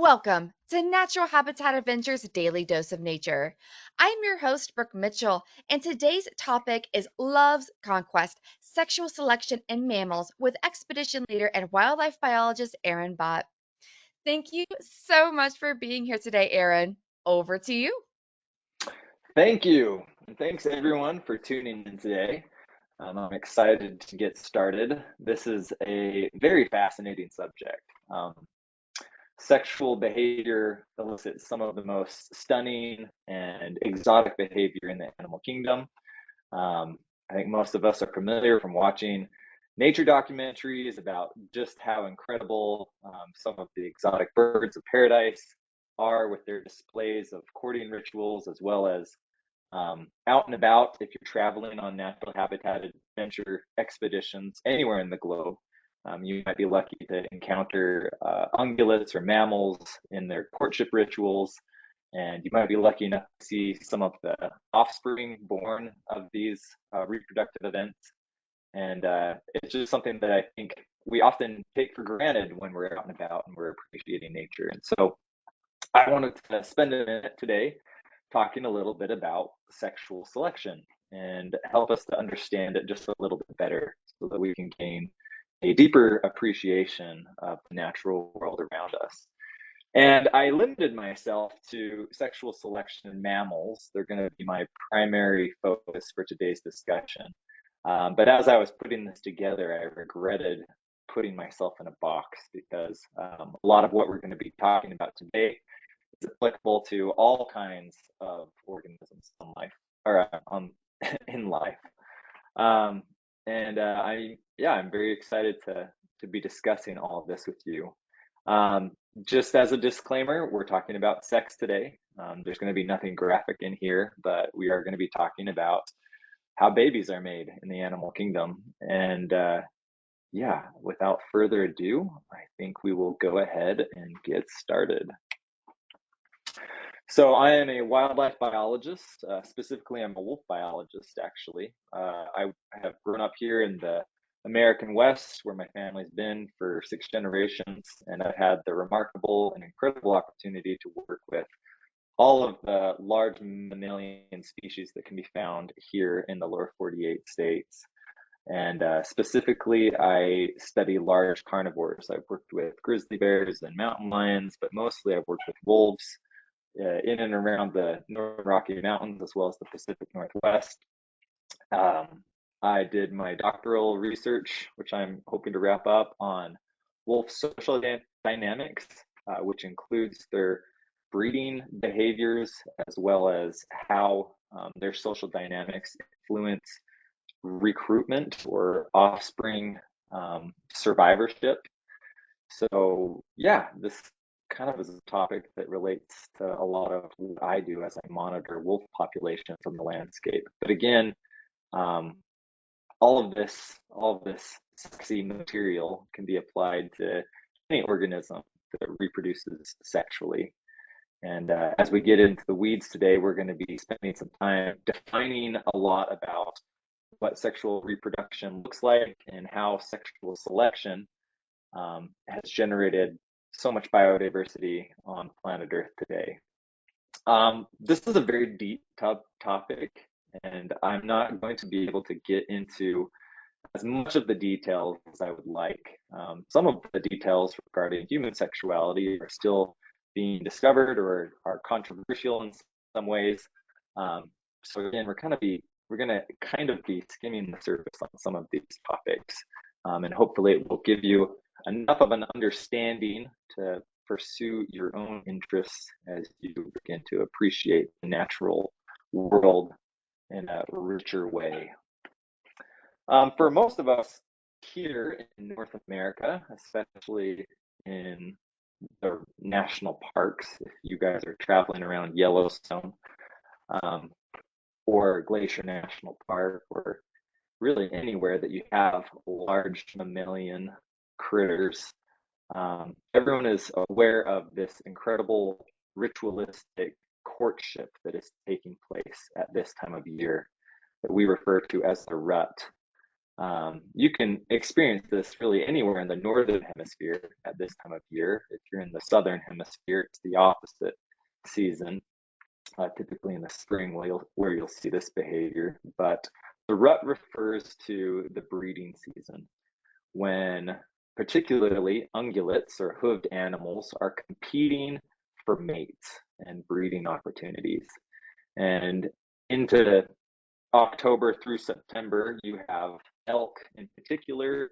Welcome to Natural Habitat Adventures Daily Dose of Nature. I'm your host, Brooke Mitchell, and today's topic is Love's Conquest Sexual Selection in Mammals with expedition leader and wildlife biologist Aaron Bott. Thank you so much for being here today, Aaron. Over to you. Thank you. And thanks everyone for tuning in today. I'm excited to get started. This is a very fascinating subject. Sexual behavior elicits some of the most stunning and exotic behavior in the animal kingdom. I think most of us are familiar from watching nature documentaries about just how incredible some of the exotic birds of paradise are with their displays of courting rituals, as well as out and about if you're traveling on natural habitat adventure expeditions anywhere in the globe. You might be lucky to encounter ungulates or mammals in their courtship rituals, and you might be lucky enough to see some of the offspring born of these reproductive events. And it's just something that I think we often take for granted when we're out and about and we're appreciating nature. And so I wanted to spend a minute today talking a little bit about sexual selection and help us to understand it just a little bit better so that we can gain a deeper appreciation of the natural world around us. And I limited myself to sexual selection in mammals. They're going to be my primary focus for today's discussion. But as I was putting this together, I regretted putting myself in a box because a lot of what we're going to be talking about today is applicable to all kinds of organisms in life, or in life. I'm very excited to be discussing all of this with you. Just as a disclaimer, we're talking about sex today. There's going to be nothing graphic in here, but we are going to be talking about how babies are made in the animal kingdom. And without further ado, I think we will go ahead and get started. So I am a wildlife biologist. Specifically, I'm a wolf biologist, actually. I have grown up here in the American West, where my family's been for 6 generations, and I've had the remarkable and incredible opportunity to work with all of the large mammalian species that can be found here in the lower 48 states. And specifically, I study large carnivores. I've worked with grizzly bears and mountain lions, but mostly I've worked with wolves in and around the Northern Rocky Mountains, as well as the Pacific Northwest. I did my doctoral research, which I'm hoping to wrap up, on wolf social dynamics, which includes their breeding behaviors, as well as how their social dynamics influence recruitment or offspring survivorship. So this kind of is a topic that relates to a lot of what I do as I monitor wolf populations on the landscape. But again, all of this sexy material can be applied to any organism that reproduces sexually. And as we get into the weeds today, we're going to be spending some time defining a lot about what sexual reproduction looks like and how sexual selection has generated so much biodiversity on planet Earth today. This is a very deep topic, and I'm not going to be able to get into as much of the details as I would like. Some of the details regarding human sexuality are still being discovered or are controversial in some ways. So again, we're going to kind of be skimming the surface on some of these topics, and hopefully it will give you enough of an understanding to pursue your own interests as you begin to appreciate the natural world in a richer way. For most of us here in North America, especially in the national parks, if you guys are traveling around Yellowstone or Glacier National Park, or really anywhere that you have large mammalian critters, everyone is aware of this incredible ritualistic courtship that is taking place at this time of year that we refer to as the rut. You can experience this really anywhere in the northern hemisphere at this time of year. If you're in the southern hemisphere, it's the opposite season, typically in the spring where you'll see this behavior. But the rut refers to the breeding season, when particularly ungulates or hooved animals are competing for mates and breeding opportunities. And into October through September, you have elk in particular,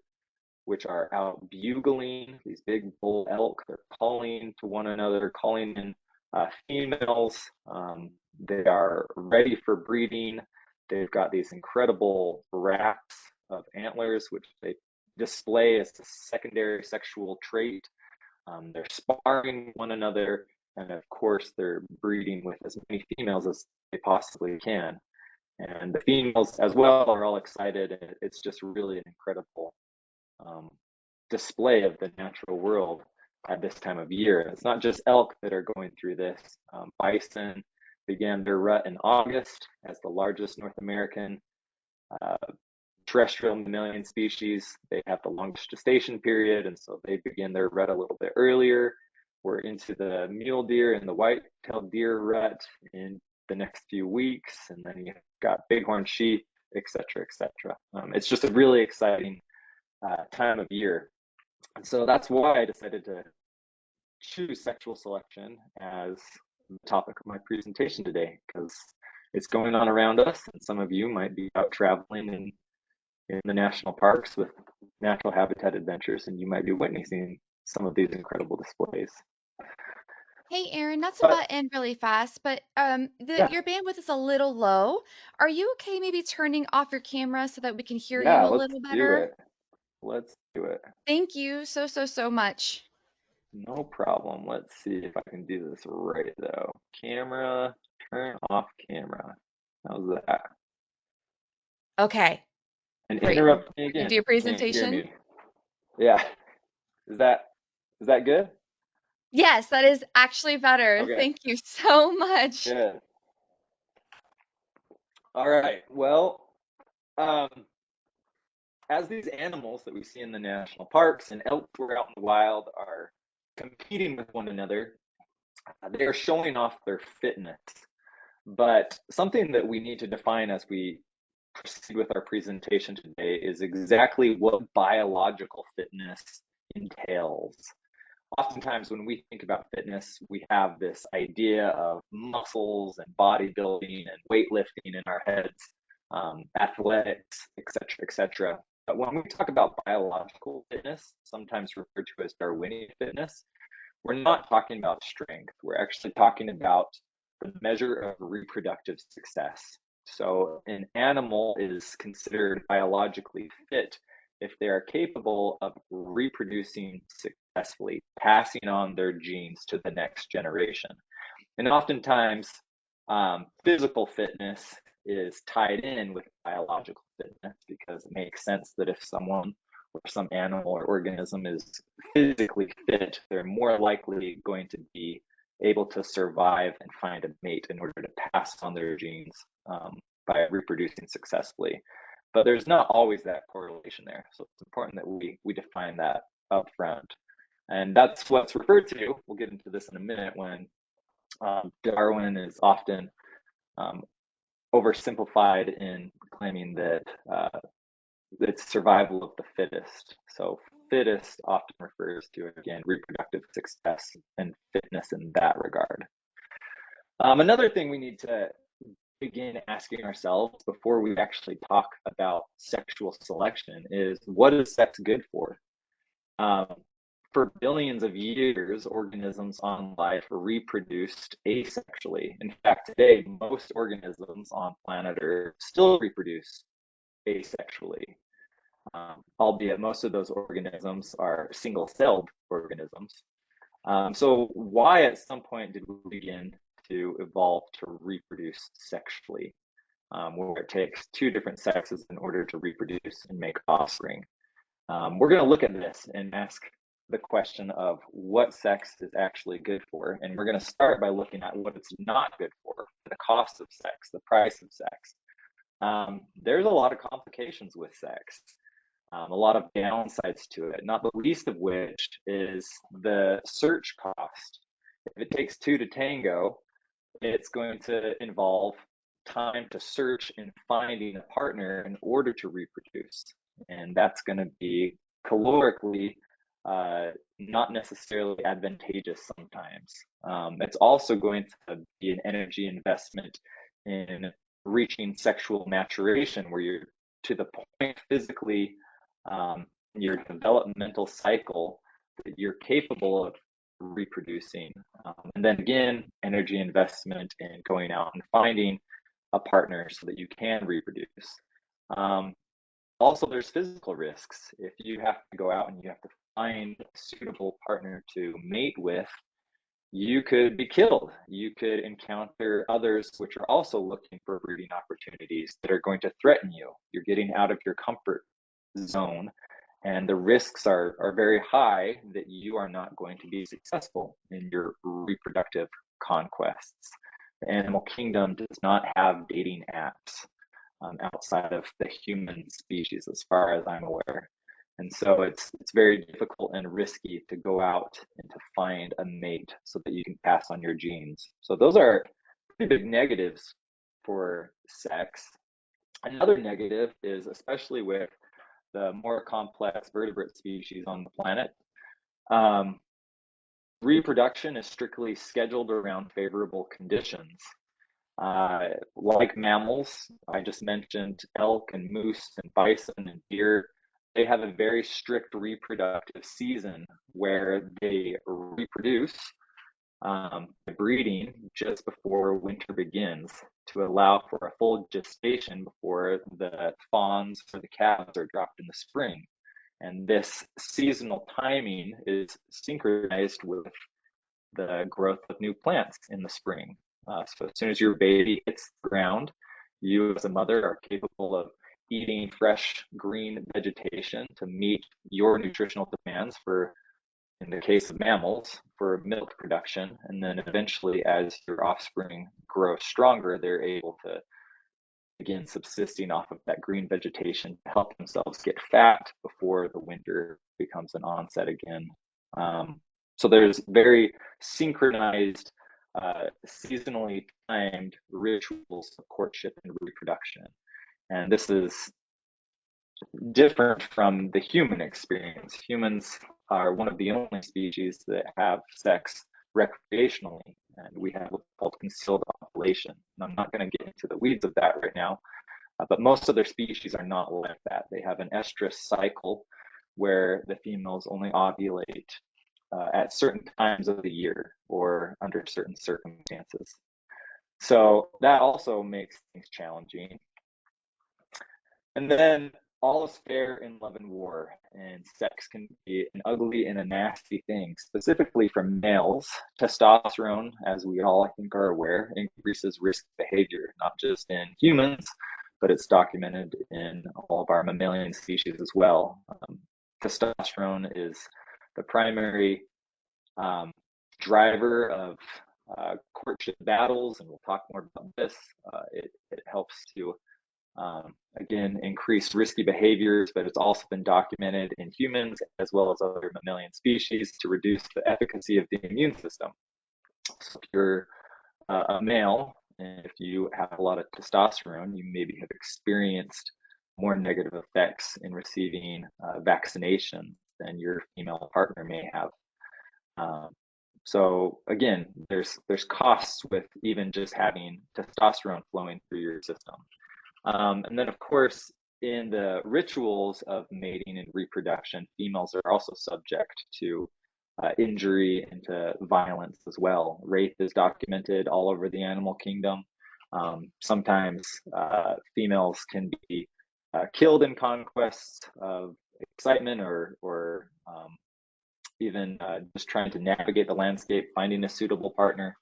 which are out bugling, these big bull elk. They're calling to one another, calling in females. They are ready for breeding. They've got these incredible racks of antlers, which they display as a secondary sexual trait. They're sparring one another, and of course, they're breeding with as many females as they possibly can. And the females as well are all excited. It's just really an incredible um, display of the natural world at this time of year. It's not just elk that are going through this. Bison began their rut in August as the largest North American uh, terrestrial mammalian species. They have the longest gestation period, and so they begin their rut a little bit earlier. We're into the mule deer and the white-tailed deer rut in the next few weeks, and then you've got bighorn sheep, et cetera, et cetera. It's just a really exciting time of year. And so that's why I decided to choose sexual selection as the topic of my presentation today, because it's going on around us, and some of you might be out traveling in the national parks with natural habitat adventures, and you might be witnessing some of these incredible displays. Hey Aaron, not to But butt in really fast, but yeah, your bandwidth is a little low. Are you okay maybe turning off your camera so that we can hear yeah, you a let's little do better? it. Let's do it. Thank you so much. No problem. Let's see if I can do this right though. Camera, turn off camera. How's that? Okay, And great. interrupt me Ready to again do if your you can't hear presentation? me. Yeah. Is that is that good? Yes, that is actually better. Okay, Thank you so much. good. All right. Well, um, as these animals that we see in the national parks and elsewhere out in the wild are competing with one another, they are showing off their fitness. But something that we need to define as we proceed with our presentation today is exactly what biological fitness entails. Oftentimes when we think about fitness, we have this idea of muscles and bodybuilding and weightlifting in our heads, athletics, et cetera, et cetera. But when we talk about biological fitness, sometimes referred to as Darwinian fitness, we're not talking about strength. We're actually talking about the measure of reproductive success. So an animal is considered biologically fit if they are capable of reproducing successfully, passing on their genes to the next generation. And oftentimes, physical fitness is tied in with biological fitness because it makes sense that if someone or some animal or organism is physically fit, they're more likely going to be able to survive and find a mate in order to pass on their genes by reproducing successfully. But there's not always that correlation there. So it's important that we define that up front. And that's what's referred to, we'll get into this in a minute, when Darwin is often um, oversimplified in claiming that it's survival of the fittest. So fittest often refers to, again, reproductive success and fitness in that regard. Another thing we need to begin asking ourselves before we actually talk about sexual selection is, what is sex good for? Um, for billions of years, organisms on life reproduced asexually. In fact, today, most organisms on planet Earth still reproduce asexually, albeit most of those organisms are single-celled organisms. So why at some point did we begin to evolve to reproduce sexually, where it takes two different sexes in order to reproduce and make offspring? We're going to look at this and ask the question of what sex is actually good for. And we're going to start by looking at what it's not good for, the cost of sex, the price of sex. there's a lot of complications with sex, a lot of downsides to it, not the least of which is the search cost. If it takes two to tango, it's going to involve time to search and finding a partner in order to reproduce. And that's going to be calorically not necessarily advantageous sometimes. It's also going to be an energy investment in reaching sexual maturation where you're to the point physically in your developmental cycle that you're capable of reproducing. And then again, energy investment in going out and finding a partner so that you can reproduce. Also, there's physical risks. If you have to go out and you have to find a suitable partner to mate with, you could be killed. You could encounter others which are also looking for breeding opportunities that are going to threaten you. You're getting out of your comfort zone, and the risks are very high that you are not going to be successful in your reproductive conquests. The animal kingdom does not have dating apps outside of the human species, as far as I'm aware. And so it's very difficult and risky to go out and to find a mate so that you can pass on your genes. So those are pretty big negatives for sex. Another negative is, especially with the more complex vertebrate species on the planet, reproduction is strictly scheduled around favorable conditions. Like mammals, I just mentioned elk and moose and bison and deer, they have a very strict reproductive season where they reproduce breeding just before winter begins to allow for a full gestation before the fawns or the calves are dropped in the spring. And this seasonal timing is synchronized with the growth of new plants in the spring. So as soon as your baby hits the ground, you as a mother are capable of eating fresh green vegetation to meet your nutritional demands for, in the case of mammals, for milk production. And then eventually, as your offspring grow stronger, they're able to begin subsisting off of that green vegetation to help themselves get fat before the winter becomes an onset again. So there's very synchronized, seasonally timed rituals of courtship and reproduction. And this is different from the human experience. Humans are one of the only species that have sex recreationally, and we have what's called concealed ovulation. And I'm not going to get into the weeds of that right now, but most other species are not like that. They have an estrous cycle where the females only ovulate at certain times of the year or under certain circumstances. So that also makes things challenging. And then all is fair in love and war, and sex can be an ugly and a nasty thing. Specifically for males, testosterone, as we all I think are aware, increases risk behavior, not just in humans, but it's documented in all of our mammalian species as well. Testosterone is the primary driver of courtship battles, and we'll talk more about this. It helps to again, increase risky behaviors, but it's also been documented in humans as well as other mammalian species to reduce the efficacy of the immune system. So if you're a male and if you have a lot of testosterone, you maybe have experienced more negative effects in receiving vaccination than your female partner may have. So again, there's costs with even just having testosterone flowing through your system. And then, of course, in the rituals of mating and reproduction, females are also subject to injury and to violence as well. Rape is documented all over the animal kingdom. Sometimes females can be killed in conquests of excitement or even just trying to navigate the landscape, finding a suitable partner.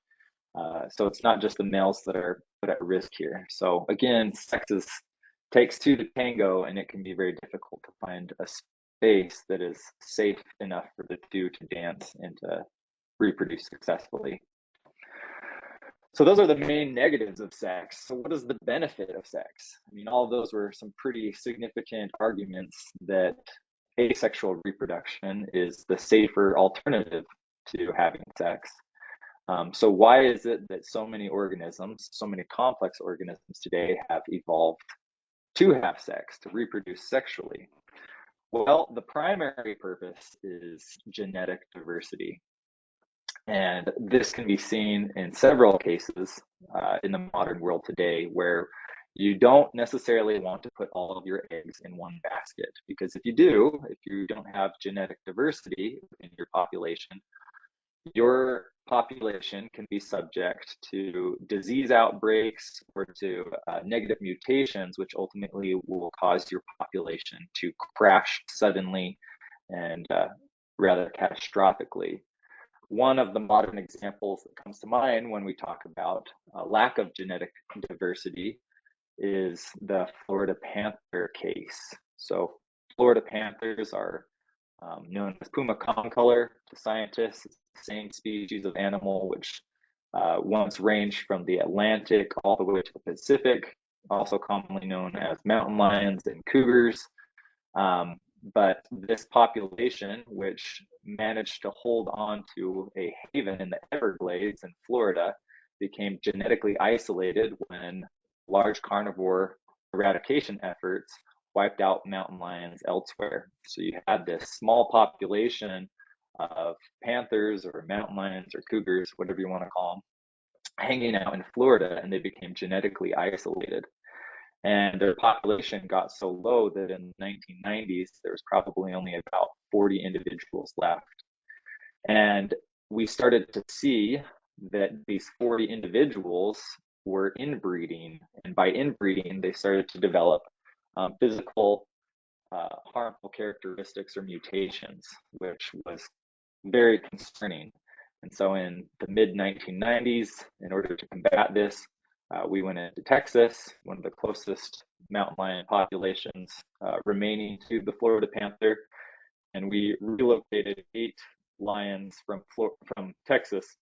So it's not just the males that are put at risk here. So again, takes two to tango, and it can be very difficult to find a space that is safe enough for the two to dance and to reproduce successfully. So those are the main negatives of sex. So what is the benefit of sex? I mean, all of those were some pretty significant arguments that asexual reproduction is the safer alternative to having sex. So why is it that so many organisms, so many complex organisms today have evolved to have sex, to reproduce sexually? Well, the primary purpose is genetic diversity. And this can be seen in several cases in the modern world today where you don't necessarily want to put all of your eggs in one basket. Because if you don't have genetic diversity in your population can be subject to disease outbreaks or to negative mutations, which ultimately will cause your population to crash suddenly and rather catastrophically. One of the modern examples that comes to mind when we talk about lack of genetic diversity is the Florida panther case. So Florida panthers are known as puma concolor to scientists. It's the same species of animal which once ranged from the Atlantic all the way to the Pacific, also commonly known as mountain lions and cougars. But this population, which managed to hold on to a haven in the Everglades in Florida, became genetically isolated when large carnivore eradication efforts wiped out mountain lions elsewhere. So you had this small population of panthers or mountain lions or cougars, whatever you want to call them, hanging out in Florida, and they became genetically isolated. And their population got so low that in the 1990s, there was probably only about 40 individuals left. And we started to see that these 40 individuals were inbreeding. And by inbreeding, they started to develop physical harmful characteristics or mutations, which was very concerning. And so in the mid 1990s, in order to combat this, we went into Texas, one of the closest mountain lion populations remaining to the Florida panther, and we relocated 8 lions from Texas,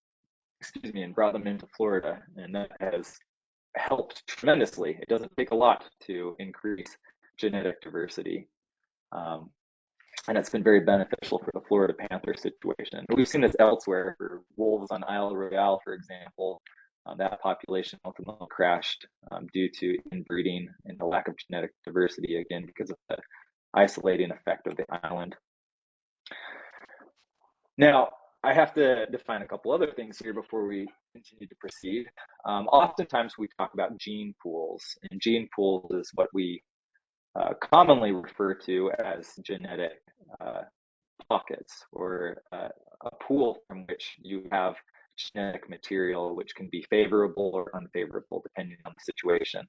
excuse me, and brought them into Florida, and that has helped tremendously. It doesn't take a lot to increase genetic diversity. Um, and it's been very beneficial for the Florida panther situation. We've seen this elsewhere for wolves on Isle Royale, for example. That population ultimately crashed due to inbreeding and the lack of genetic diversity, again, because of the isolating effect of the island. Now, I have to define a couple other things here before we continue to proceed. Oftentimes we talk about gene pools, and gene pools is what we commonly refer to as genetic pockets, or a pool from which you have genetic material which can be favorable or unfavorable depending on the situation.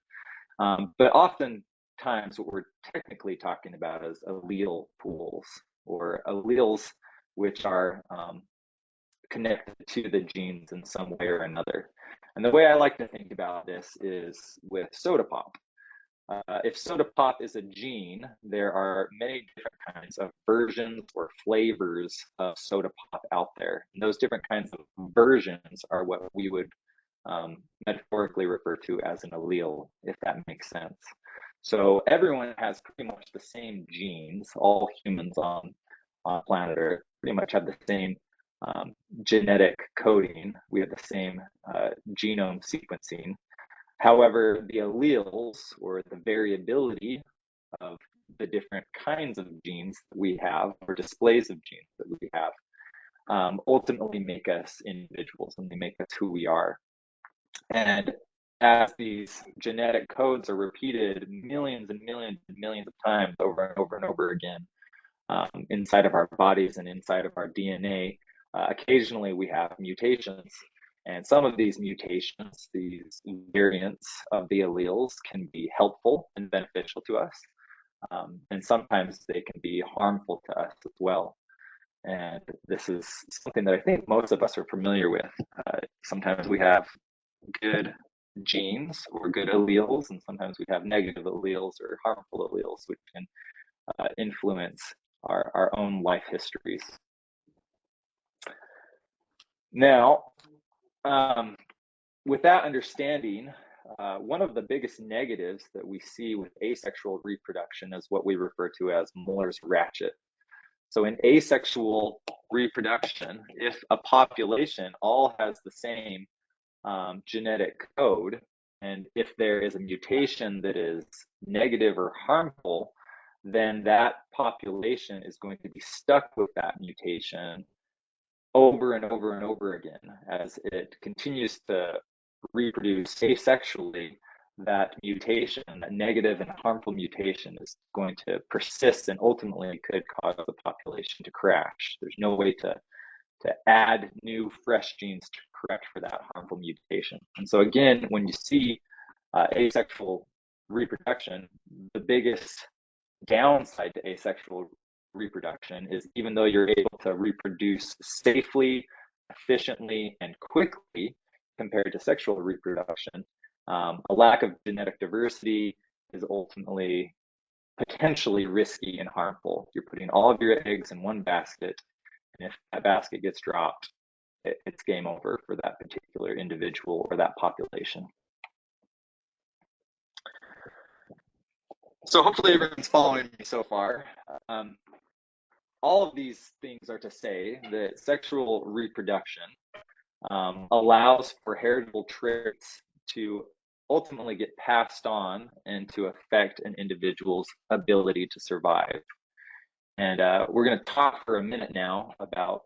But oftentimes what we're technically talking about is allele pools, or alleles which are connected to the genes in some way or another. And the way I like to think about this is with soda pop. If soda pop is a gene, there are many different kinds of versions or flavors of soda pop out there. And those different kinds of versions are what we would metaphorically refer to as an allele, if that makes sense. So everyone has pretty much the same genes. All humans on planet Earth pretty much have the same genetic coding. We have the same genome sequencing. However, the alleles, or the variability of the different kinds of genes that we have, or displays of genes that we have, ultimately make us individuals, and they make us who we are. And as these genetic codes are repeated millions and millions and millions of times over and over and over again inside of our bodies and inside of our DNA, occasionally we have mutations. And some of these mutations, these variants of the alleles, can be helpful and beneficial to us. And sometimes they can be harmful to us as well. And this is something that I think most of us are familiar with. Sometimes we have good genes or good alleles, and sometimes we have negative alleles or harmful alleles, which can influence our own life histories. Now, with that understanding, one of the biggest negatives that we see with asexual reproduction is what we refer to as Muller's ratchet. So in asexual reproduction, if a population all has the same genetic code, and if there is a mutation that is negative or harmful, then that population is going to be stuck with that mutation over and over and over again as it continues to reproduce asexually. That mutation, that negative and harmful mutation, is going to persist and ultimately could cause the population to crash. There's no way to add new fresh genes to correct for that harmful mutation. And so again, when you see asexual reproduction, the biggest downside to asexual reproduction is, even though you're able to reproduce safely, efficiently, and quickly compared to sexual reproduction, a lack of genetic diversity is ultimately potentially risky and harmful. You're putting all of your eggs in one basket, and if that basket gets dropped, it's game over for that particular individual or that population. So hopefully everyone's following me so far. All of these things are to say that sexual reproduction allows for heritable traits to ultimately get passed on and to affect an individual's ability to survive. And we're going to talk for a minute now about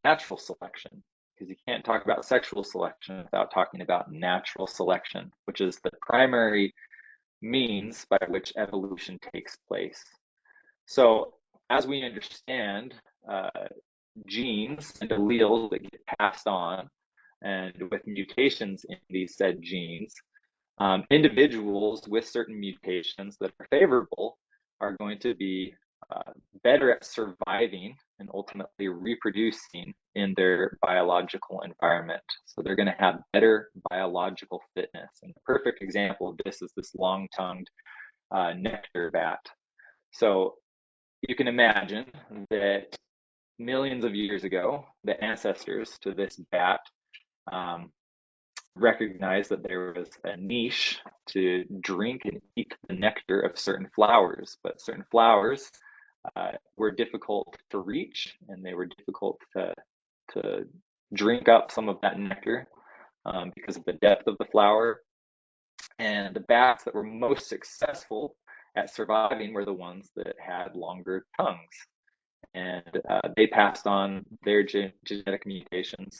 natural selection, because you can't talk about sexual selection without talking about natural selection, which is the primary means by which evolution takes place. So as we understand genes and alleles that get passed on, and with mutations in these said genes, individuals with certain mutations that are favorable are going to be better at surviving and ultimately reproducing in their biological environment. So they're going to have better biological fitness. And the perfect example of this is this long-tongued nectar bat. So you can imagine that millions of years ago, the ancestors to this bat recognized that there was a niche to drink and eat the nectar of certain flowers, but certain flowers were difficult to reach, and they were difficult to drink up some of that nectar because of the depth of the flower. And the bats that were most successful at surviving were the ones that had longer tongues. And they passed on their genetic mutations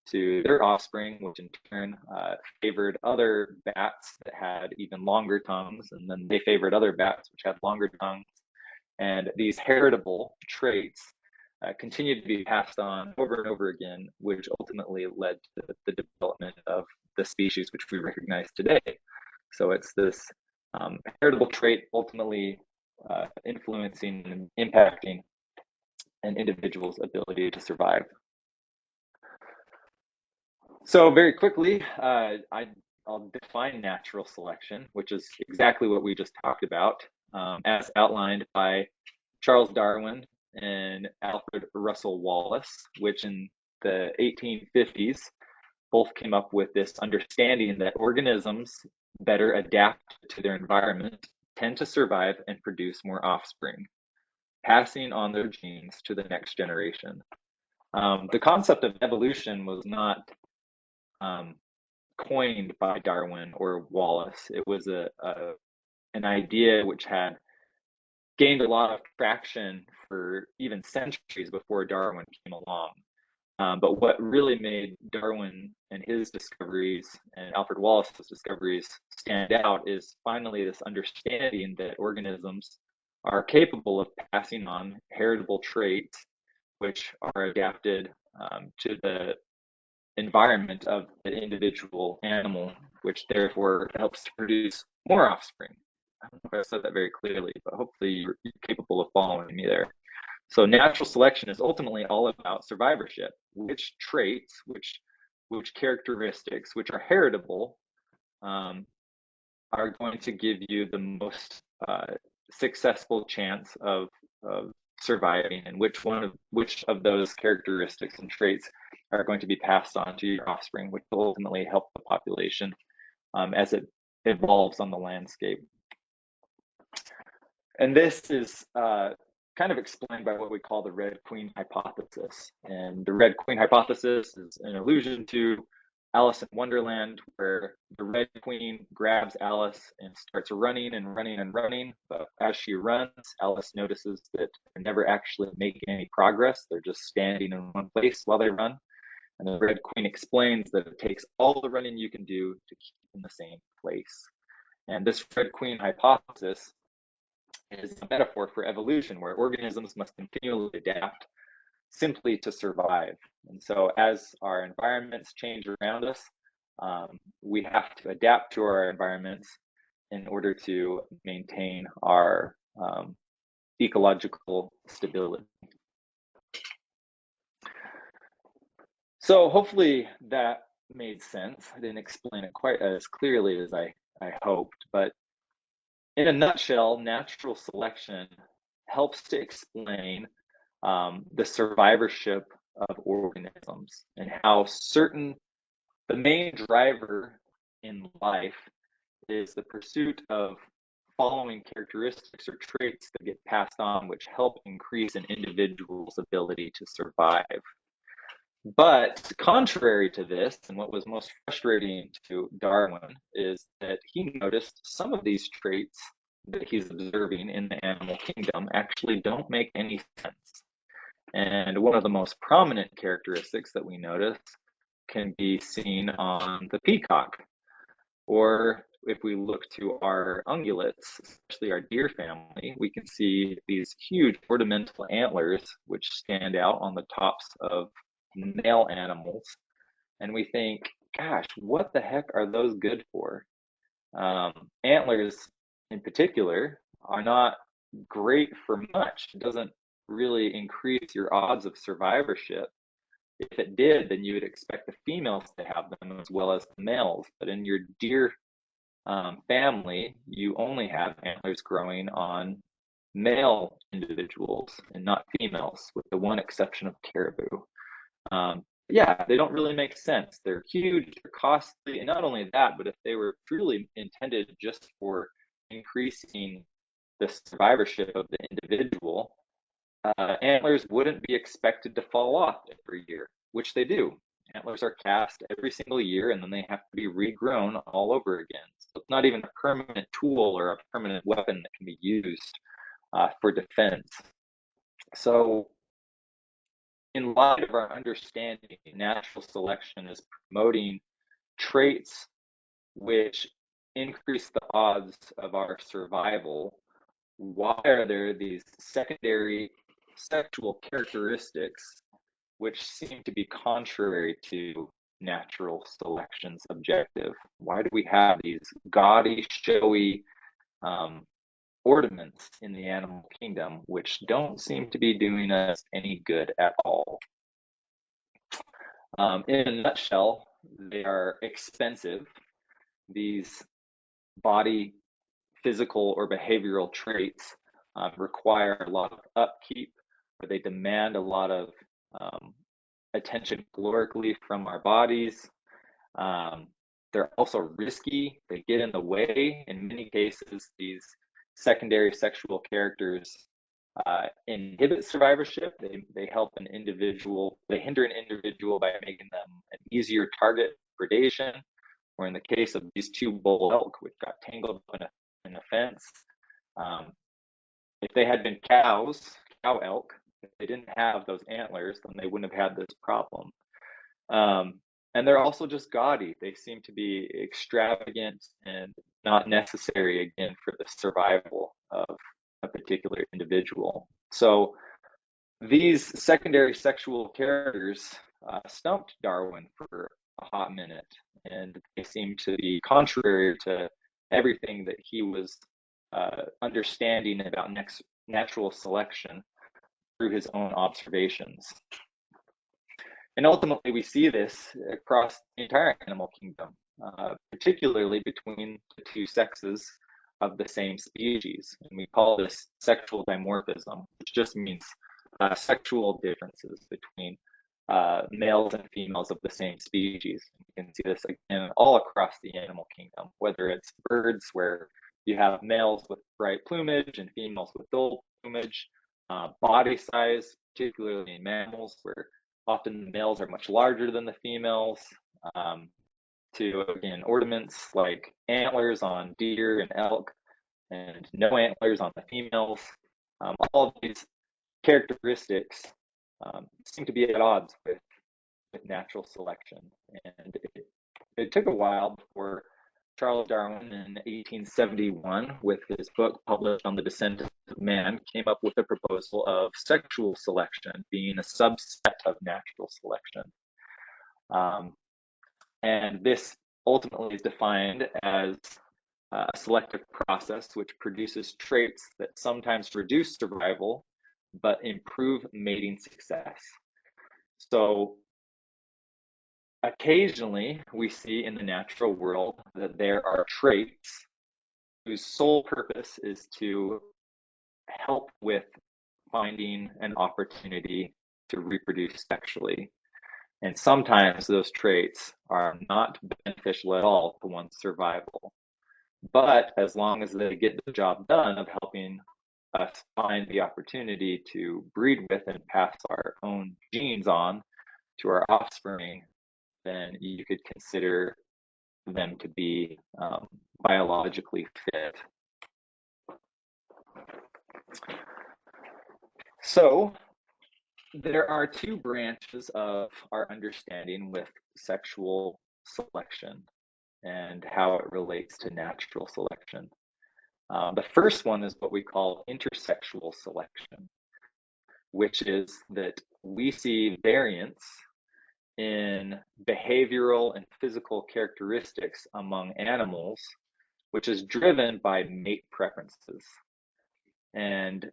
to their offspring, which in turn favored other bats that had even longer tongues, and then they favored other bats which had longer tongues. And these heritable traits continued to be passed on over and over again, which ultimately led to the development of the species which we recognize today. So it's this heritable trait ultimately influencing and impacting an individual's ability to survive. So very quickly, I'll define natural selection, which is exactly what we just talked about, as outlined by Charles Darwin and Alfred Russel Wallace, which in the 1850s both came up with this understanding that organisms better adapt to their environment tend to survive and produce more offspring, passing on their genes to the next generation. The concept of evolution was not coined by Darwin or Wallace. It was an idea which had gained a lot of traction for even centuries before Darwin came along. But what really made Darwin and his discoveries and Alfred Wallace's discoveries stand out is finally this understanding that organisms are capable of passing on heritable traits which are adapted to the environment of the individual animal, which therefore helps to produce more offspring. I don't know if I said that very clearly, but hopefully you're capable of following me there. So natural selection is ultimately all about survivorship. Which traits, which characteristics, which are heritable, are going to give you the most successful chance of surviving, and which of those characteristics and traits are going to be passed on to your offspring, which will ultimately help the population as it evolves on the landscape. And this is kind of explained by what we call the Red Queen hypothesis. And the Red Queen hypothesis is an allusion to Alice in Wonderland, where the Red Queen grabs Alice and starts running and running and running. But as she runs, Alice notices that they're never actually making any progress. They're just standing in one place while they run. And the Red Queen explains that it takes all the running you can do to keep in the same place. And this Red Queen hypothesis is a metaphor for evolution, where organisms must continually adapt simply to survive. And so as our environments change around us, we have to adapt to our environments in order to maintain our ecological stability. So hopefully that made sense. I didn't explain it quite as clearly as I hoped, but in a nutshell, natural selection helps to explain the survivorship of organisms and how the main driver in life is the pursuit of following characteristics or traits that get passed on, which help increase an individual's ability to survive. But contrary to this, and what was most frustrating to Darwin, is that he noticed some of these traits that he's observing in the animal kingdom actually don't make any sense. And one of the most prominent characteristics that we notice can be seen on the peacock. Or if we look to our ungulates, especially our deer family, we can see these huge ornamental antlers which stand out on the tops of male animals. And we think, gosh, what the heck are those good for? Antlers in particular are not great for much. It doesn't really increase your odds of survivorship. If it did, then you would expect the females to have them as well as the males. But in your deer family, you only have antlers growing on male individuals and not females, with the one exception of caribou. Yeah, they don't really make sense. They're huge, they're costly, and not only that, but if they were truly intended just for increasing the survivorship of the individual, antlers wouldn't be expected to fall off every year, which they do. Antlers are cast every single year, and then they have to be regrown all over again. So it's not even a permanent tool or a permanent weapon that can be used for defense. So in light of our understanding, natural selection is promoting traits which increase the odds of our survival. Why are there these secondary sexual characteristics which seem to be contrary to natural selection's objective? Why do we have these gaudy, showy ornaments in the animal kingdom which don't seem to be doing us any good at all? In a nutshell, they are expensive. These body physical or behavioral traits require a lot of upkeep, or they demand a lot of attention calorically from our bodies. They're also risky. They get in the way. In many cases, these secondary sexual characters inhibit survivorship. They help an individual, they hinder an individual by making them an easier target for predation. Or in the case of these two bull elk, which got tangled up in a fence, if they had been cow elk, if they didn't have those antlers, then they wouldn't have had this problem. And they're also just gaudy. They seem to be extravagant and not necessary, again, for the survival of a particular individual. So these secondary sexual characters stumped Darwin for a hot minute, and they seem to be contrary to everything that he was understanding about natural selection through his own observations. And ultimately, we see this across the entire animal kingdom, particularly between the two sexes of the same species. And we call this sexual dimorphism, which just means sexual differences between males and females of the same species. You can see this again all across the animal kingdom, whether it's birds where you have males with bright plumage and females with dull plumage, body size, particularly in mammals, where often the males are much larger than the females, to, again, ornaments like antlers on deer and elk and no antlers on the females. All of these characteristics seem to be at odds with natural selection. And it took a while before Charles Darwin in 1871, with his book published on the descent of man, came up with a proposal of sexual selection being a subset of natural selection. And this ultimately is defined as a selective process which produces traits that sometimes reduce survival but improve mating success. So occasionally we see in the natural world that there are traits whose sole purpose is to help with finding an opportunity to reproduce sexually. And sometimes those traits are not beneficial at all to one's survival. But as long as they get the job done of helping us find the opportunity to breed with and pass our own genes on to our offspring, then you could consider them to be biologically fit. So there are two branches of our understanding with sexual selection and how it relates to natural selection. The first one is what we call intersexual selection, which is that we see variance in behavioral and physical characteristics among animals, which is driven by mate preferences. And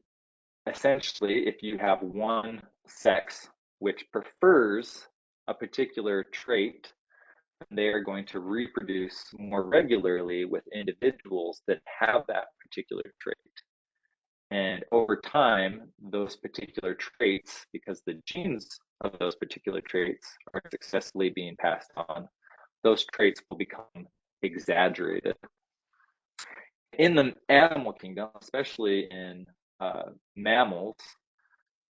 essentially, if you have one sex which prefers a particular trait, they are going to reproduce more regularly with individuals that have that particular trait. And over time, those particular traits, because the genes of those particular traits are successfully being passed on, those traits will become exaggerated. In the animal kingdom, especially in mammals,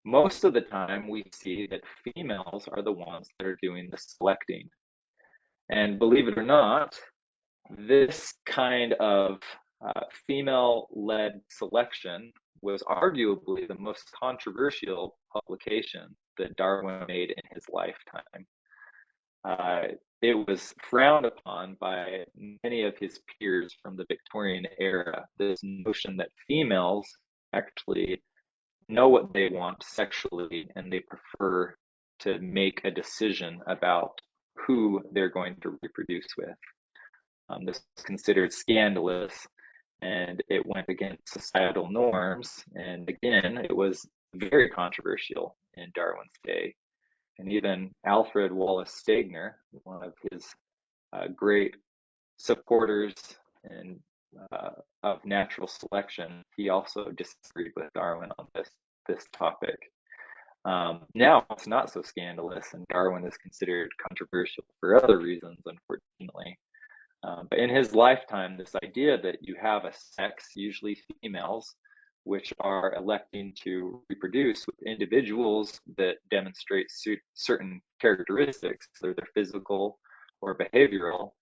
most of the time we see that females are the ones that are doing the selecting. And believe it or not, this kind of female-led selection was arguably the most controversial publication that Darwin made in his lifetime. It was frowned upon by many of his peers from the Victorian era, this notion that females actually know what they want sexually and they prefer to make a decision about who they're going to reproduce with. This was considered scandalous and it went against societal norms. And again, it was very controversial in Darwin's day. And even Alfred Wallace Stegner, one of his great supporters and of natural selection, he also disagreed with Darwin on this topic. Now it's not so scandalous, and Darwin is considered controversial for other reasons, unfortunately. But in his lifetime, this idea that you have a sex, usually females, which are electing to reproduce with individuals that demonstrate certain characteristics, whether they're physical or behavioral,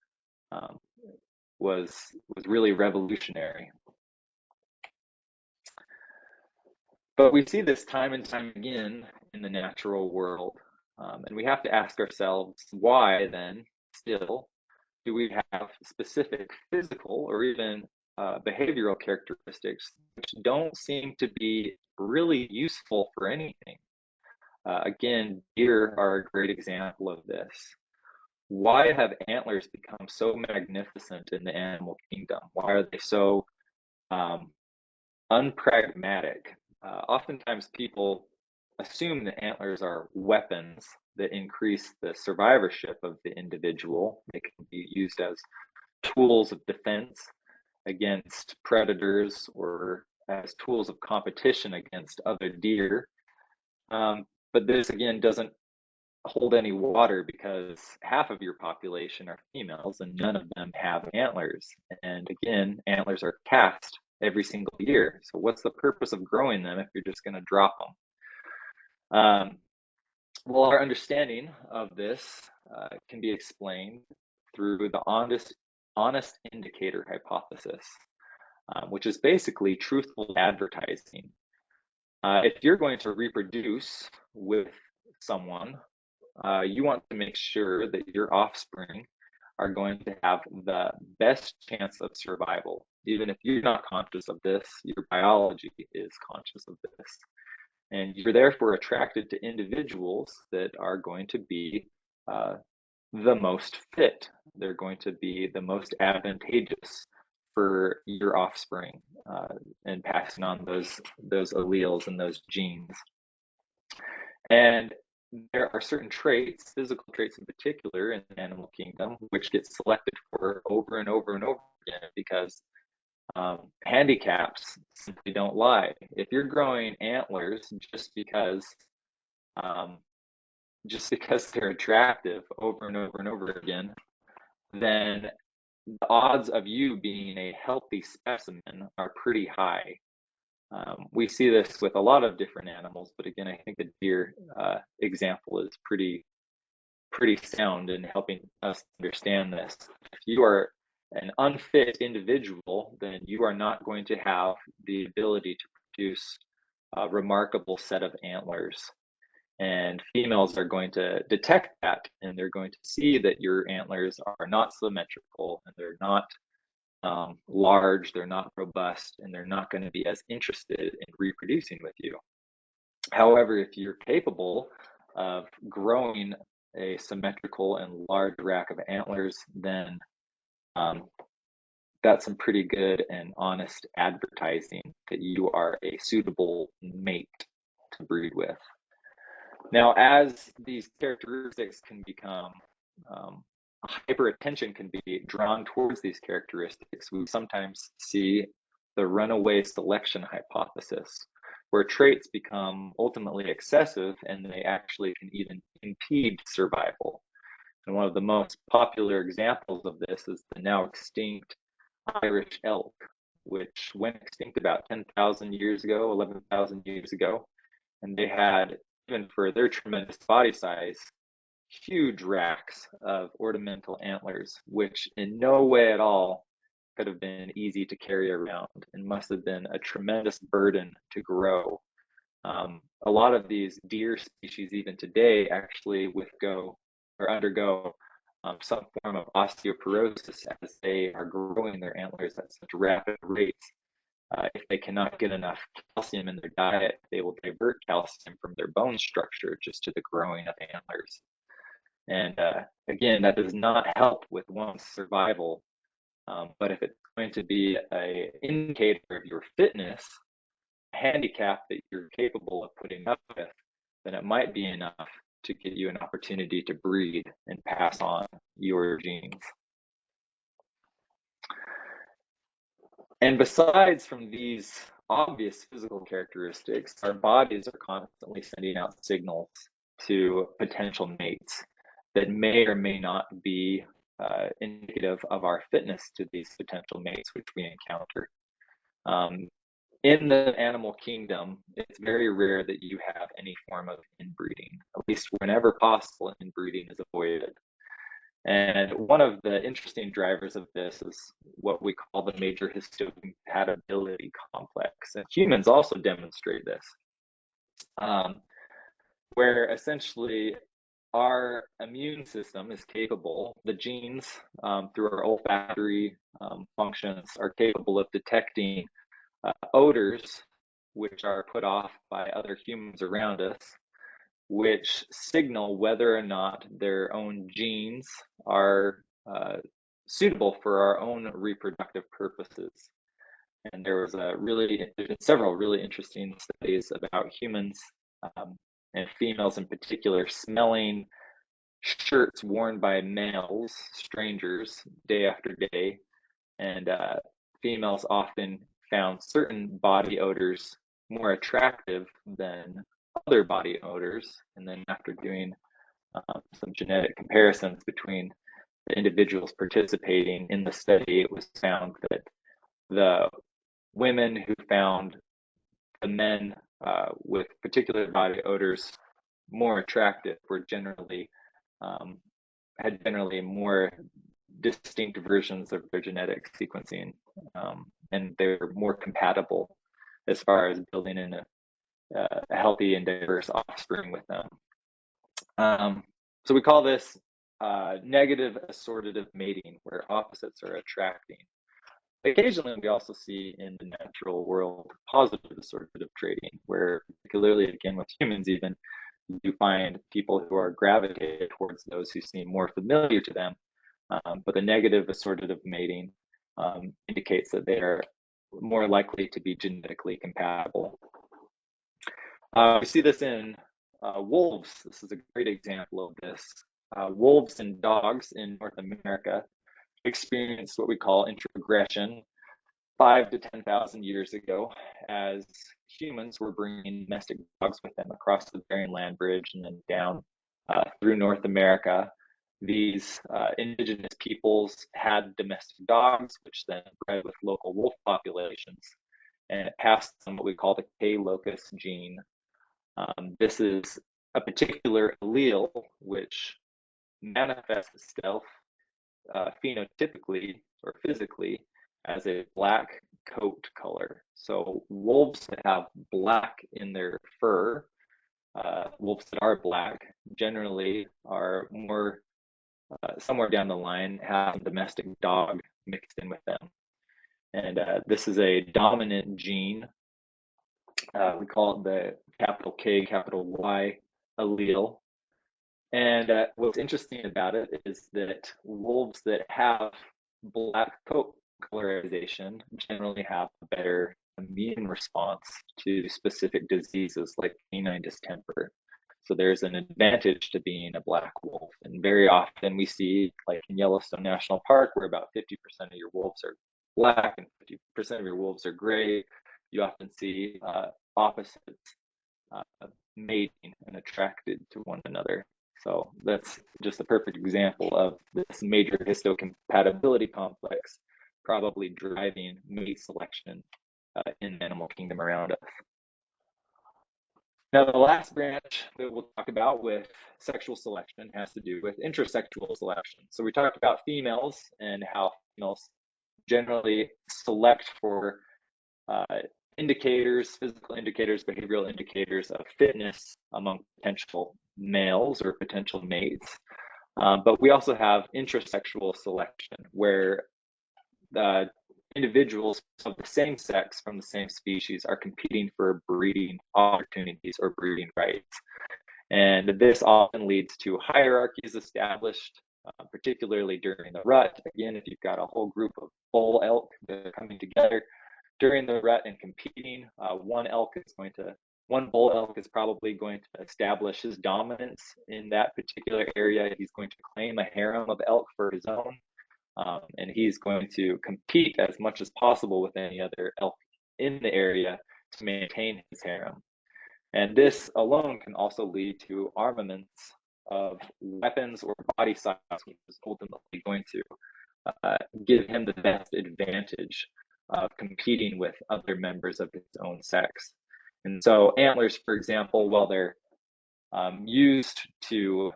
was really revolutionary. But we see this time and time again in the natural world, and we have to ask ourselves, why then still do we have specific physical or even behavioral characteristics which don't seem to be really useful for anything? Again, deer are a great example of this. Why have antlers become so magnificent in the animal kingdom? Why are they so unpragmatic? Oftentimes people assume that antlers are weapons that increase the survivorship of the individual. They can be used as tools of defense. against predators or as tools of competition against other deer. But this again doesn't hold any water because half of your population are females and none of them have antlers. And again, antlers are cast every single year. So what's the purpose of growing them if you're just going to drop them? Well, our understanding of this can be explained through the honest indicator hypothesis, which is basically truthful advertising. If you're going to reproduce with someone, you want to make sure that your offspring are going to have the best chance of survival. Even if you're not conscious of this, your biology is conscious of this. And you're therefore attracted to individuals that are going to be the most fit. They're going to be the most advantageous for your offspring and passing on those alleles and those genes. And there are certain traits, physical traits in particular, in the animal kingdom, which get selected for over and over and over again because handicaps simply don't lie. If you're growing antlers um, just because they're attractive over and over and over again, then the odds of you being a healthy specimen are pretty high. We see this with a lot of different animals, but again, I think the deer example is pretty sound in helping us understand this. If you are an unfit individual, then you are not going to have the ability to produce a remarkable set of antlers. And females are going to detect that, and they're going to see that your antlers are not symmetrical, and they're not large, they're not robust, and they're not going to be as interested in reproducing with you. However, if you're capable of growing a symmetrical and large rack of antlers, then that's some pretty good and honest advertising that you are a suitable mate to breed with. Now, as these characteristics can become hyper attention can be drawn towards these characteristics, we sometimes see the runaway selection hypothesis, where traits become ultimately excessive and they actually can even impede survival. And one of the most popular examples of this is the now extinct Irish elk, which went extinct about 10,000 years ago, 11,000 years ago. And they had, even for their tremendous body size, huge racks of ornamental antlers, which in no way at all could have been easy to carry around and must have been a tremendous burden to grow. A lot of these deer species, even today, actually undergo some form of osteoporosis as they are growing their antlers at such rapid rates. If they cannot get enough calcium in their diet, they will divert calcium from their bone structure just to the growing of antlers. And again, that does not help with one's survival. But if it's going to be an indicator of your fitness, a handicap that you're capable of putting up with, then it might be enough to give you an opportunity to breed and pass on your genes. And besides from these obvious physical characteristics, our bodies are constantly sending out signals to potential mates that may or may not be indicative of our fitness to these potential mates which we encounter. In the animal kingdom, it's very rare that you have any form of inbreeding. At least whenever possible, inbreeding is avoided. And one of the interesting drivers of this is what we call the major histocompatibility complex. And humans also demonstrate this, where essentially our immune system is capable, the genes through our olfactory functions are capable of detecting odors which are put off by other humans around us, which signal whether or not their own genes are suitable for our own reproductive purposes. And there's been several really interesting studies about humans and females in particular smelling shirts worn by males, strangers, day after day, and females often found certain body odors more attractive than other body odors. And then after doing some genetic comparisons between the individuals participating in the study, it was found that the women who found the men with particular body odors more attractive were had generally more distinct versions of their genetic sequencing, and they were more compatible as far as building in a healthy and diverse offspring with them. So we call this negative assortative mating, where opposites are attracting. Occasionally, we also see in the natural world positive assortative trading, where particularly again with humans even, you find people who are gravitated towards those who seem more familiar to them. But the negative assortative mating indicates that they are more likely to be genetically compatible. We see this in wolves. This is a great example of this. Wolves and dogs in North America experienced what we call introgression 5 to 10,000 years ago, as humans were bringing domestic dogs with them across the Bering Land Bridge and then down through North America. These indigenous peoples had domestic dogs, which then bred with local wolf populations, and it passed on what we call the K locus gene. This is a particular allele which manifests itself phenotypically or physically as a black coat color. So wolves that have black in their fur, wolves that are black, generally are more somewhere down the line have a domestic dog mixed in with them. And this is a dominant gene. We call it the capital K, capital Y allele. And what's interesting about it is that wolves that have black coat colorization generally have a better immune response to specific diseases like canine distemper. So there's an advantage to being a black wolf. And very often we see, like in Yellowstone National Park, where about 50% of your wolves are black and 50% of your wolves are gray, you often see opposites mating and attracted to one another. So that's just a perfect example of this major histocompatibility complex probably driving mate selection in the animal kingdom around us. Now, the last branch that we'll talk about with sexual selection has to do with intersexual selection. So we talked about females and how females generally select for indicators, physical indicators, behavioral indicators of fitness among potential males or potential mates. But we also have intrasexual selection, where individuals of the same sex from the same species are competing for breeding opportunities or breeding rights. And this often leads to hierarchies established, particularly during the rut. Again, if you've got a whole group of bull elk that are coming together during the rut and competing, one bull elk is probably going to establish his dominance in that particular area. He's going to claim a harem of elk for his own, and he's going to compete as much as possible with any other elk in the area to maintain his harem. And this alone can also lead to armaments of weapons or body size, which is ultimately going to give him the best advantage of competing with other members of his own sex. And so antlers, for example, while they're used to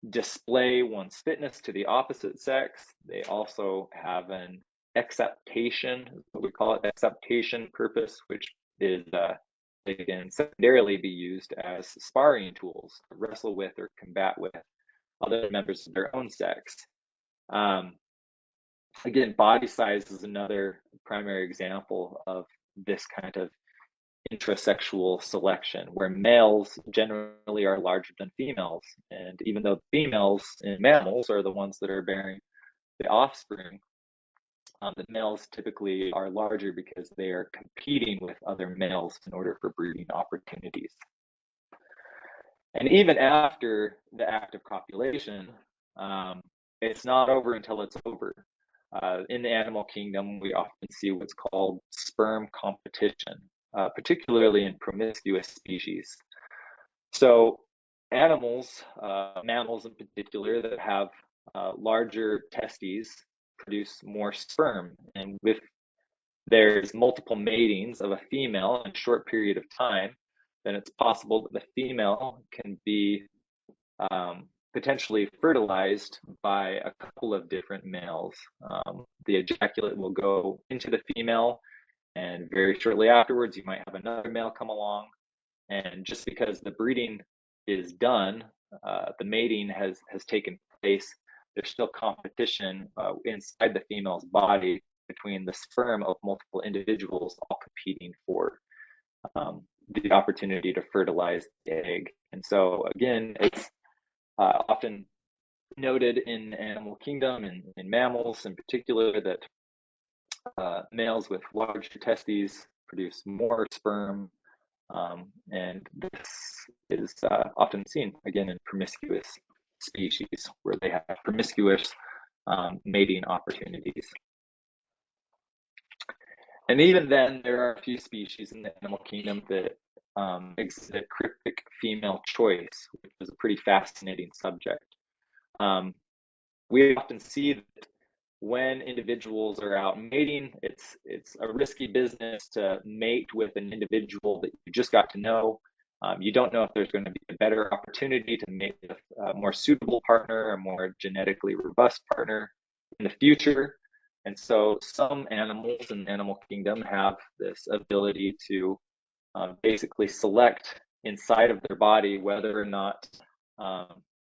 display one's fitness to the opposite sex, they also have an acceptation, what we call it, acceptation purpose, which is they can secondarily be used as sparring tools to wrestle with or combat with other members of their own sex. Again, body size is another primary example of this kind of intrasexual selection, where males generally are larger than females. And even though females in mammals are the ones that are bearing the offspring, the males typically are larger because they are competing with other males in order for breeding opportunities. And even after the act of copulation, it's not over until it's over. in the animal kingdom, we often see what's called sperm competition, particularly in promiscuous species. So animals, mammals in particular, that have larger testes produce more sperm. And if there's multiple matings of a female in a short period of time, then it's possible that the female can be potentially fertilized by a couple of different males. The ejaculate will go into the female, and very shortly afterwards, you might have another male come along. And just because the breeding is done, the mating has taken place, there's still competition inside the female's body between the sperm of multiple individuals, all competing for the opportunity to fertilize the egg. And so again, it's often noted in the animal kingdom and in mammals in particular that males with larger testes produce more sperm, and this is often seen again in promiscuous species where they have promiscuous mating opportunities. And even then, there are a few species in the animal kingdom that exhibit cryptic female choice, which is a pretty fascinating subject. We often see that when individuals are out mating, it's a risky business to mate with an individual that you just got to know. You don't know if there's going to be a better opportunity to mate with a more suitable partner, a more genetically robust partner in the future. And so some animals in the animal kingdom have this ability to basically select inside of their body whether or not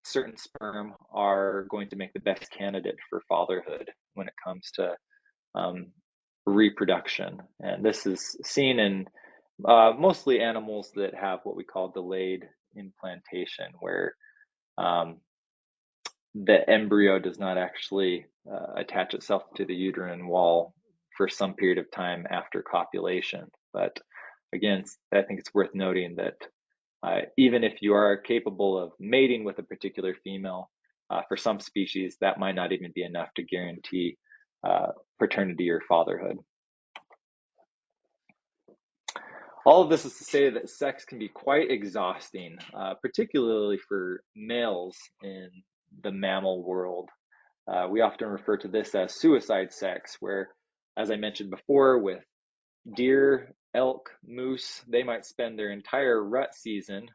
certain sperm are going to make the best candidate for fatherhood when it comes to reproduction. And this is seen in mostly animals that have what we call delayed implantation, where the embryo does not actually attach itself to the uterine wall for some period of time after copulation. But again, I think it's worth noting that even if you are capable of mating with a particular female, for some species, that might not even be enough to guarantee paternity or fatherhood. All of this is to say that sex can be quite exhausting, particularly for males in the mammal world. We often refer to this as suicide sex, where, as I mentioned before, with deer, elk, moose, they might spend their entire rut season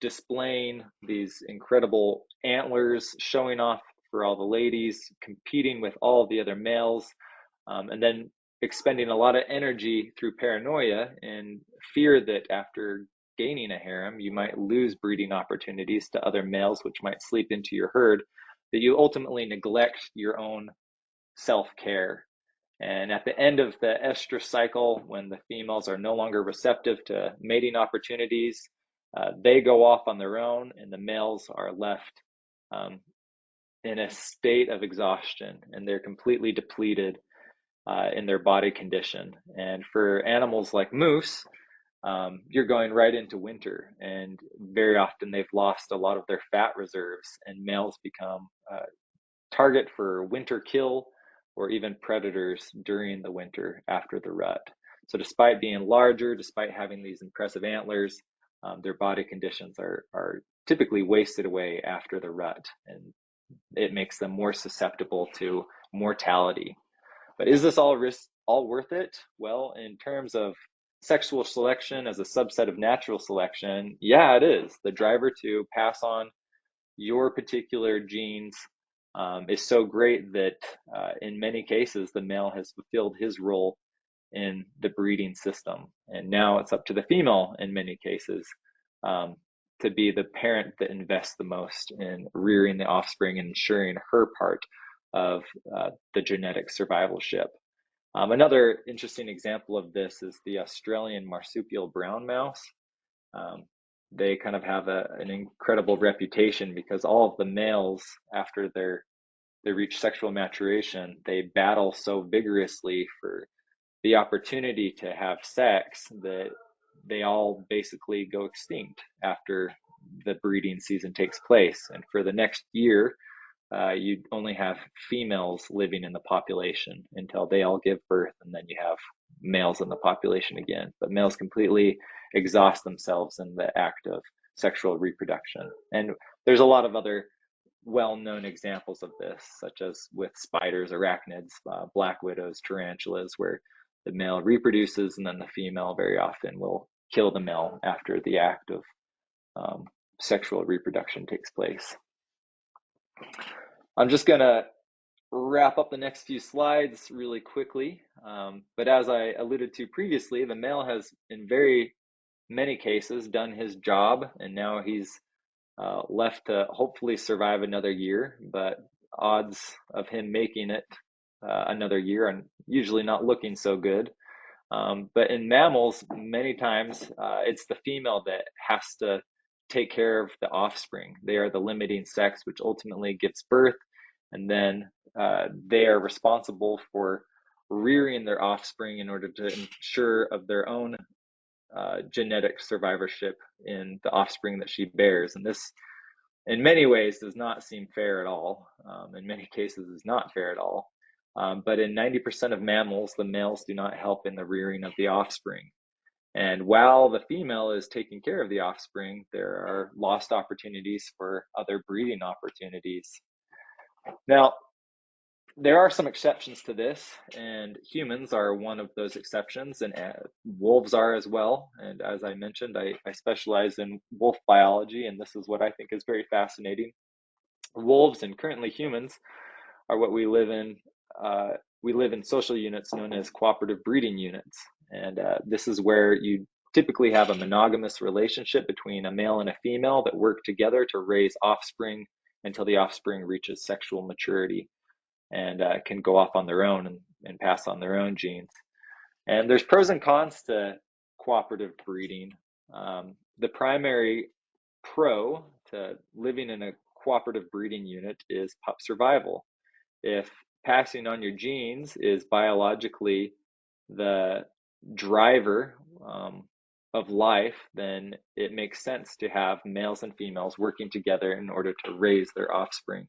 displaying these incredible antlers, showing off for all the ladies, competing with all the other males, and then expending a lot of energy through paranoia and fear that after gaining a harem, you might lose breeding opportunities to other males, which might sleep into your herd, that you ultimately neglect your own self-care. And at the end of the estrus cycle, when the females are no longer receptive to mating opportunities, they go off on their own, and the males are left in a state of exhaustion, and they're completely depleted in their body condition. And for animals like moose, you're going right into winter, and very often they've lost a lot of their fat reserves, and males become target for winter kill or even predators during the winter after the rut. So despite being larger, despite having these impressive antlers, their body conditions are typically wasted away after the rut, and it makes them more susceptible to mortality. But is this all worth it? Well, in terms of sexual selection as a subset of natural selection, yeah, it is. The driver to pass on your particular genes is so great that in many cases the male has fulfilled his role in the breeding system, and now it's up to the female in many cases to be the parent that invests the most in rearing the offspring and ensuring her part of the genetic survivalship. Another interesting example of this is the Australian marsupial brown mouse. They kind of have an incredible reputation because all of the males, after they reach sexual maturation, they battle so vigorously for the opportunity to have sex that they all basically go extinct after the breeding season takes place. And for the next year, you only have females living in the population until they all give birth, and then you have males in the population again. But males completely exhaust themselves in the act of sexual reproduction. And there's a lot of other well-known examples of this, such as with spiders, arachnids, black widows, tarantulas, where the male reproduces and then the female very often will kill the male after the act of sexual reproduction takes place. I'm just going to wrap up the next few slides really quickly. But as I alluded to previously, the male has, in very many cases, done his job, and now he's left to hopefully survive another year. But odds of him making it another year are usually not looking so good. But in mammals, many times it's the female that has to take care of the offspring. They are the limiting sex, which ultimately gives birth, and then they are responsible for rearing their offspring in order to ensure of their own genetic survivorship in the offspring that she bears. And this, in many ways, does not seem fair at all. In many cases, is not fair at all. But in 90% of mammals, the males do not help in the rearing of the offspring. And while the female is taking care of the offspring, there are lost opportunities for other breeding opportunities. Now, there are some exceptions to this, and humans are one of those exceptions, and wolves are as well. And as I mentioned, I specialize in wolf biology, and this is what I think is very fascinating. Wolves and currently humans are what we live in. We live in social units known as cooperative breeding units, and this is where you typically have a monogamous relationship between a male and a female that work together to raise offspring until the offspring reaches sexual maturity and can go off on their own and pass on their own genes. And there's pros and cons to cooperative breeding. The primary pro to living in a cooperative breeding unit is pup survival. If passing on your genes is biologically the driver of life, then it makes sense to have males and females working together in order to raise their offspring.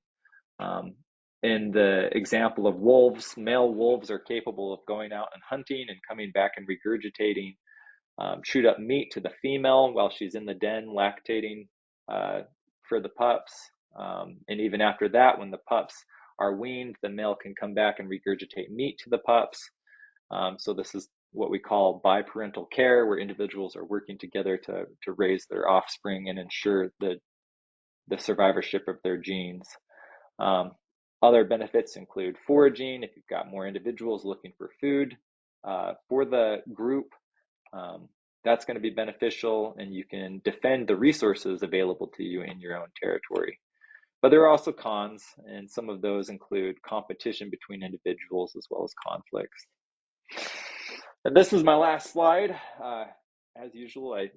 In the example of wolves, male wolves are capable of going out and hunting and coming back and regurgitating chewed up meat to the female while she's in the den lactating for the pups. And even after that, when the pups are weaned, the male can come back and regurgitate meat to the pups. So this is what we call biparental care, where individuals are working together to raise their offspring and ensure the survivorship of their genes. Other benefits include foraging. If you've got more individuals looking for food for the group, that's going to be beneficial, and you can defend the resources available to you in your own territory. But there are also cons, and some of those include competition between individuals as well as conflicts. And this is my last slide. As usual, I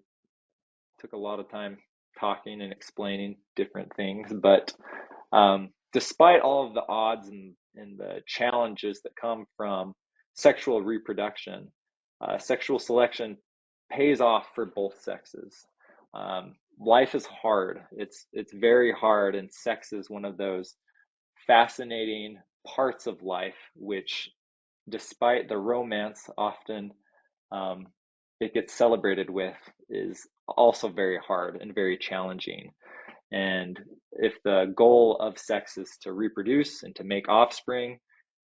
took a lot of time talking and explaining different things, but despite all of the odds and the challenges that come from sexual reproduction, sexual selection pays off for both sexes. Life is hard. It's very hard, and sex is one of those fascinating parts of life, which, despite the romance often it gets celebrated with, is also very hard and very challenging. And if the goal of sex is to reproduce and to make offspring,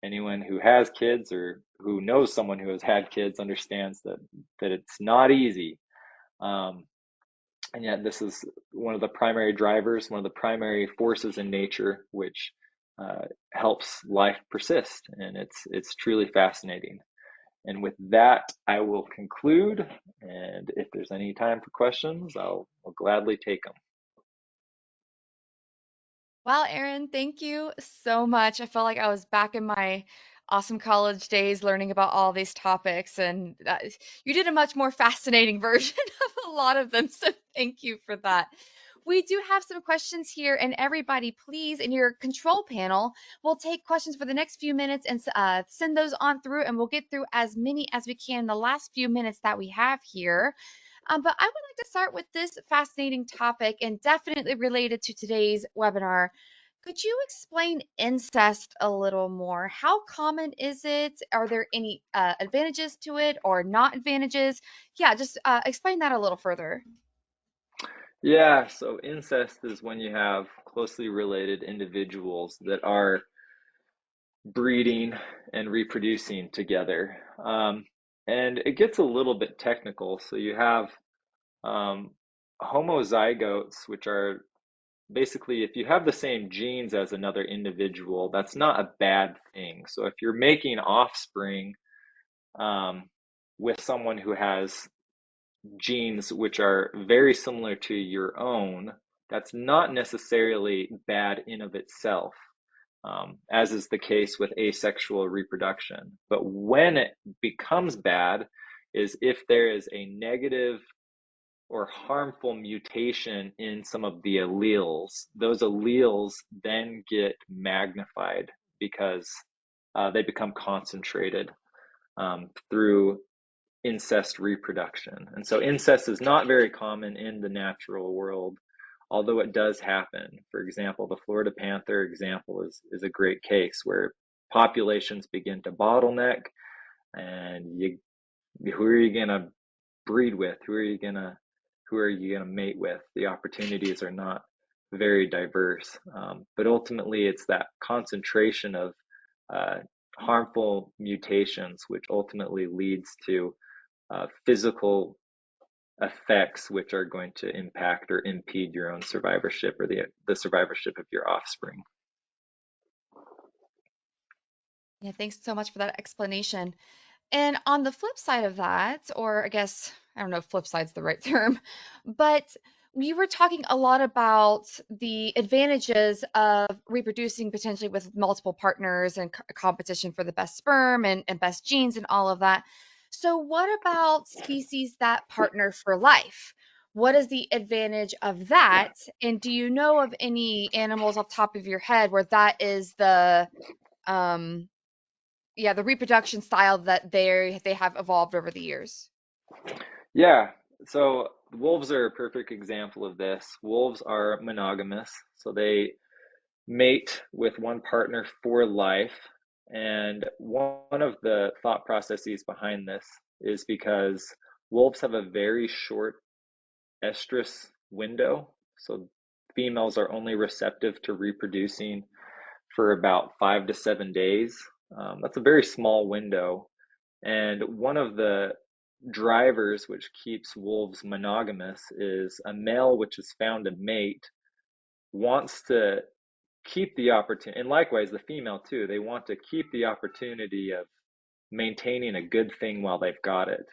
anyone who has kids or who knows someone who has had kids understands that it's not easy. And yet this is one of the primary drivers, one of the primary forces in nature, which helps life persist. And it's truly fascinating. And with that, I will conclude. And if there's any time for questions, I'll gladly take them. Well, Aaron, thank you so much. I felt like I was back in my awesome college days learning about all these topics, and you did a much more fascinating version of a lot of them. So thank you for that. We do have some questions here, and everybody, please, in your control panel, we'll take questions for the next few minutes and send those on through, and we'll get through as many as we can in the last few minutes that we have here. But I would like to start with this fascinating topic and definitely related to today's webinar. Could you explain incest a little more? How common is it? Are there any advantages to it or not advantages? Yeah, just explain that a little further. Yeah, so incest is when you have closely related individuals that are breeding and reproducing together. And it gets a little bit technical. So you have um, homozygotes, which are basically if you have the same genes as another individual, that's not a bad thing. So if you're making offspring um, with someone who has genes which are very similar to your own, that's not necessarily bad in of itself, as is the case with asexual reproduction. But when it becomes bad is if there is a negative or harmful mutation in some of the alleles. Those alleles then get magnified because they become concentrated through incest reproduction. And so incest is not very common in the natural world, although it does happen. For example, the Florida panther example is a great case where populations begin to bottleneck and who are you going to breed with? Who are you going to mate with? The opportunities are not very diverse. But ultimately it's that concentration of uh, harmful mutations which ultimately leads to physical effects which are going to impact or impede your own survivorship or the survivorship of your offspring. Yeah, thanks so much for that explanation. And on the flip side of that, or I guess, I don't know if flip side's the right term, but we were talking a lot about the advantages of reproducing potentially with multiple partners and competition for the best sperm and best genes and all of that. So, what about species that partner for life? What is the advantage of that? And do you know of any animals off the top of your head where that is um, the reproduction style that they have evolved over the years? Yeah, so wolves are a perfect example of this. Wolves are monogamous, so they mate with one partner for life. And one of the thought processes behind this is because wolves have a very short estrus window. So females are only receptive to reproducing for about 5 to 7 days. That's a very small window. And one of the drivers which keeps wolves monogamous is a male which has found a mate wants to keep the opportunity, and likewise the female too, they want to keep the opportunity of maintaining a good thing while they've got it.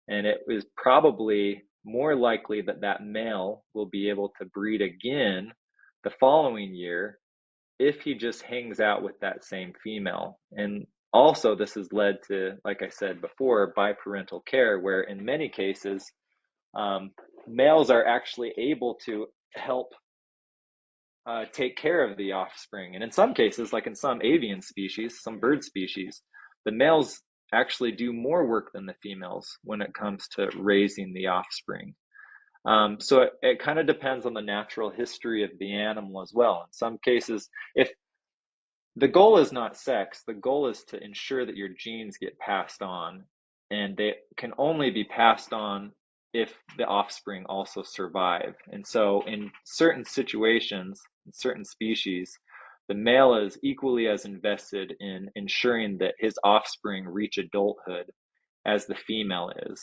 And it is probably more likely that that male will be able to breed again the following year if he just hangs out with that same female. And also, this has led to, like I said before, biparental care, where in many cases, um, males are actually able to help take care of the offspring. And in some cases, like in some avian species, some bird species, the males actually do more work than the females when it comes to raising the offspring. So it kind of depends on the natural history of the animal as well. In some cases, if the goal is not sex, the goal is to ensure that your genes get passed on, and they can only be passed on if the offspring also survive. And so, in certain situations, in certain species, the male is equally as invested in ensuring that his offspring reach adulthood as the female is.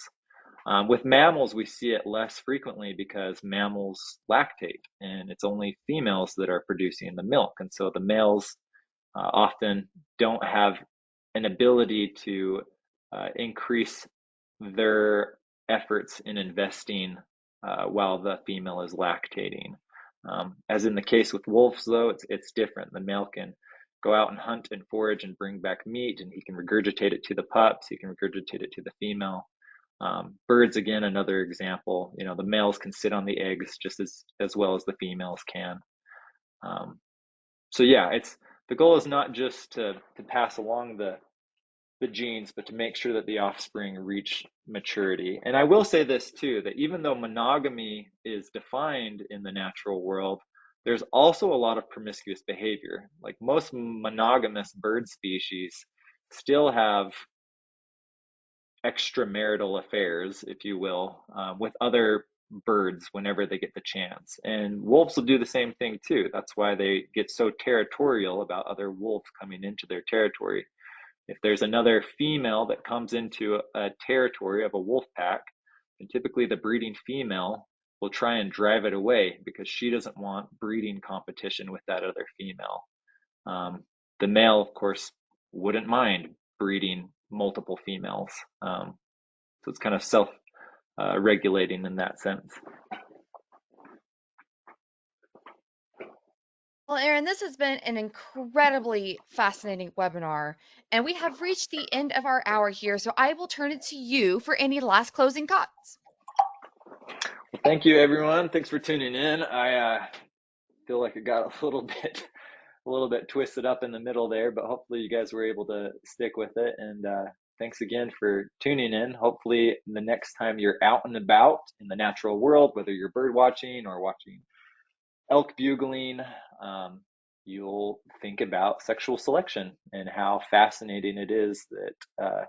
With mammals, we see it less frequently because mammals lactate, and it's only females that are producing the milk. And so the males often don't have an ability to increase their efforts in investing while the female is lactating. As in the case with wolves, though, it's different. The male can go out and hunt and forage and bring back meat, and he can regurgitate it to the pups. He can regurgitate it to the female. Birds, again, another example. You know, the males can sit on the eggs just as well as the females can. Um, so yeah, it's the goal is not just to pass along the genes, but to make sure that the offspring reach maturity. And I will say this too, that even though monogamy is defined in the natural world, there's also a lot of promiscuous behavior. Like most monogamous bird species still have extramarital affairs, if you will, with other birds whenever they get the chance. And wolves will do the same thing too. That's why they get so territorial about other wolves coming into their territory. If there's another female that comes into a territory of a wolf pack, and typically the breeding female will try and drive it away because she doesn't want breeding competition with that other female. The male, of course, wouldn't mind breeding multiple females. So it's kind of self regulating in that sense. Well, Aaron, this has been an incredibly fascinating webinar, and we have reached the end of our hour here, so I will turn it to you for any last closing thoughts. Well, thank you, everyone. Thanks for tuning in. I feel like it got a little bit twisted up in the middle there, but hopefully you guys were able to stick with it. And thanks again for tuning in. Hopefully the next time you're out and about in the natural world, whether you're bird watching or watching elk bugling, you'll think about sexual selection and how fascinating it is that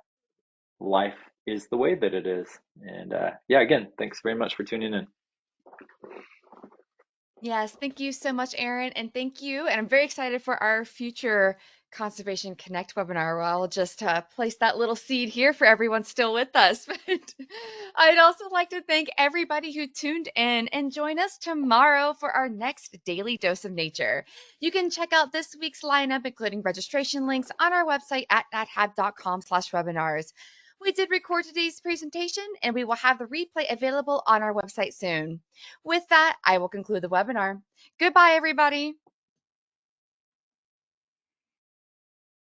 life is the way that it is. And yeah, again, thanks very much for tuning in. Yes, thank you so much, Aaron, and thank you. And I'm very excited for our future Conservation Connect webinar where I'll just place that little seed here for everyone still with us. But I'd also like to thank everybody who tuned in and join us tomorrow for our next Daily Dose of Nature. You can check out this week's lineup, including registration links, on our website at nathab.com/webinars. We did record today's presentation, and we will have the replay available on our website soon. With that, I will conclude the webinar. Goodbye, everybody.